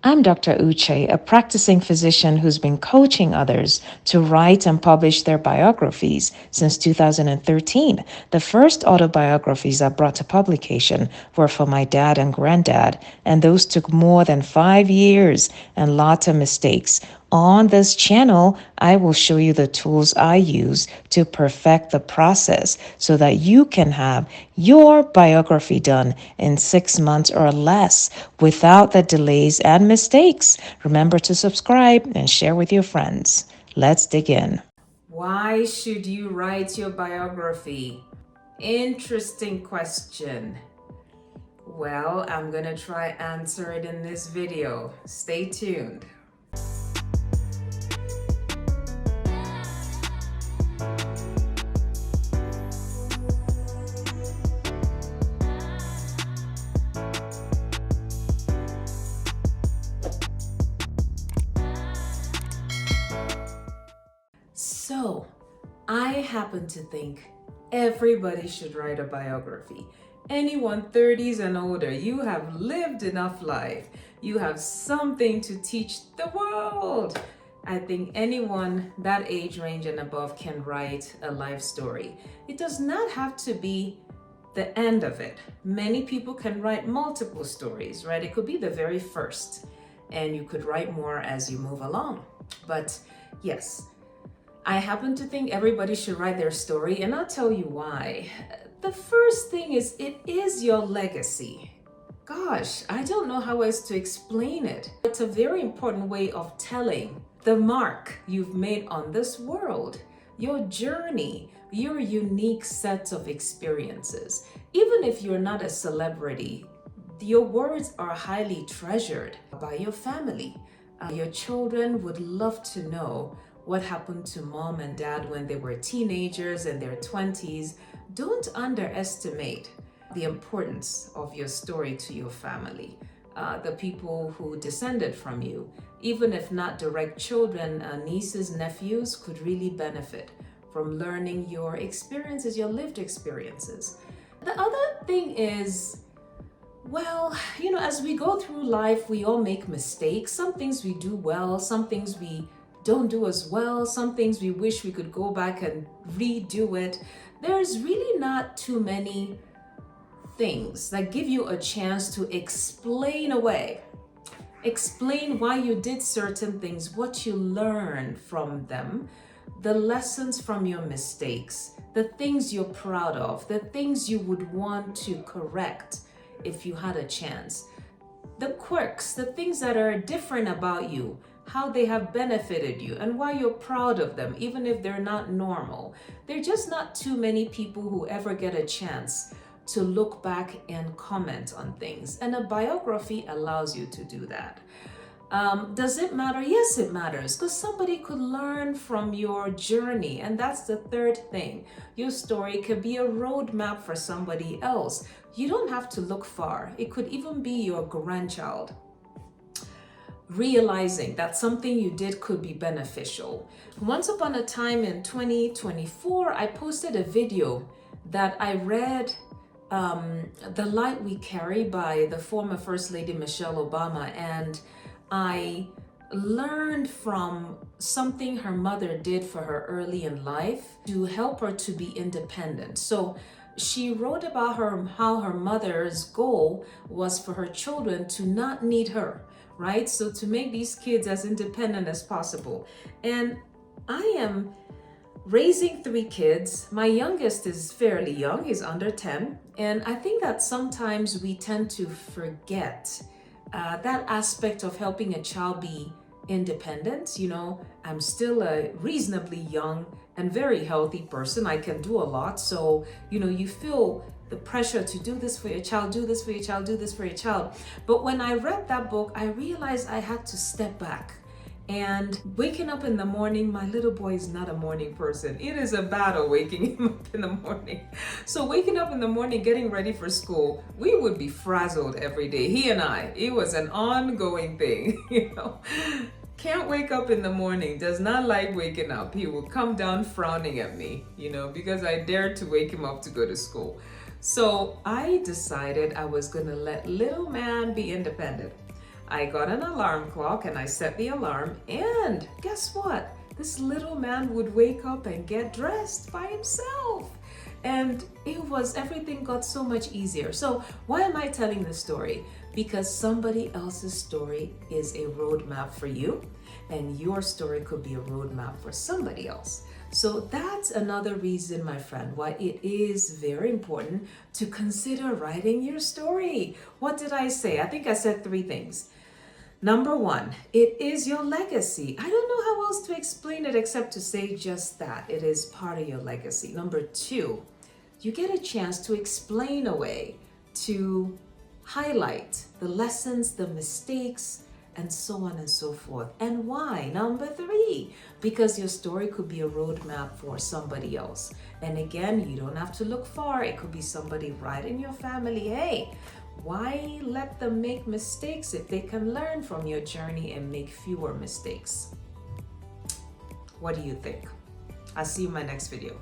I'm Dr. Uche, a practicing physician who's been coaching others to write and publish their biographies since 2013. The first autobiographies I brought to publication were for my dad and granddad, and those took more than 5 years and lots of mistakes. On this channel, I will show you the tools I use to perfect the process so that you can have your biography done in 6 months or less without the delays and mistakes. Remember to subscribe and share with your friends. Let's dig in. Why should you write your biography? Interesting question. Well, I'm gonna try answer it in this video. Stay tuned. So, I happen to think everybody should write a biography. Anyone 30s and older, you have lived enough life. You have something to teach the world. I think anyone that age range and above can write a life story. It does not have to be the end of it. Many people can write multiple stories, right? It could be the very first, and you could write more as you move along. But yes, I happen to think everybody should write their story, and I'll tell you why. The first thing is it is your legacy. Gosh, I don't know how else to explain it. It's a very important way of telling the mark you've made on this world, your journey, your unique sets of experiences. Even if you're not a celebrity, your words are highly treasured by your family. Your children would love to know what happened to mom and dad when they were teenagers and their 20s. Don't underestimate the importance of your story to your family, the people who descended from you. Even if not direct children, nieces, nephews could really benefit from learning your experiences, your lived experiences. The other thing is, well, as we go through life, we all make mistakes. Some things we do well, some things we don't do as well, some things we wish we could go back and redo it. There's really not too many things that give you a chance to explain away. Explain why you did certain things, what you learned from them, the lessons from your mistakes, the things you're proud of, the things you would want to correct if you had a chance, the quirks, the things that are different about you, how they have benefited you, and why you're proud of them, even if they're not normal. There are just not too many people who ever get a chance to look back and comment on things, and a biography allows you to do that. Does it matter? Yes, it matters, because somebody could learn from your journey, and that's the third thing. Your story could be a roadmap for somebody else. You don't have to look far. It could even be your grandchild realizing that something you did could be beneficial. Once upon a time in 2024, I posted a video that I read The Light We Carry by the former First Lady Michelle Obama, and I learned from something her mother did for her early in life to help her to be independent. So she wrote about how her mother's goal was for her children to not need her, right? So to make these kids as independent as possible. And I am raising 3 kids. My youngest is fairly young, he's under 10. And I think that sometimes we tend to forget that aspect of helping a child be independent. I'm still a reasonably young and very healthy person. I can do a lot. So, you feel the pressure to do this for your child, do this for your child, do this for your child. But when I read that book, I realized I had to step back. And waking up in the morning, my little boy is not a morning person. It is a battle waking him up in the morning. So waking up in the morning, getting ready for school, we would be frazzled every day. He and I, it was an ongoing thing, Can't wake up in the morning, does not like waking up. He will come down frowning at me, because I dared to wake him up to go to school. So I decided I was gonna let little man be independent. I got an alarm clock and I set the alarm, and guess what? This little man would wake up and get dressed by himself. And everything got so much easier. So why am I telling this story? Because somebody else's story is a roadmap for you, and your story could be a roadmap for somebody else. So that's another reason, my friend, why it is very important to consider writing your story. What did I say? I think I said 3 things. Number 1, it is your legacy. I don't know how else to explain it except to say just that. It is part of your legacy. Number 2, you get a chance to explain away, to highlight the lessons, the mistakes, and so on and so forth. And why? Number 3, because your story could be a roadmap for somebody else. And again, you don't have to look far. It could be somebody right in your family. Hey, why let them make mistakes if they can learn from your journey and make fewer mistakes? What do you think? I'll see you in my next video.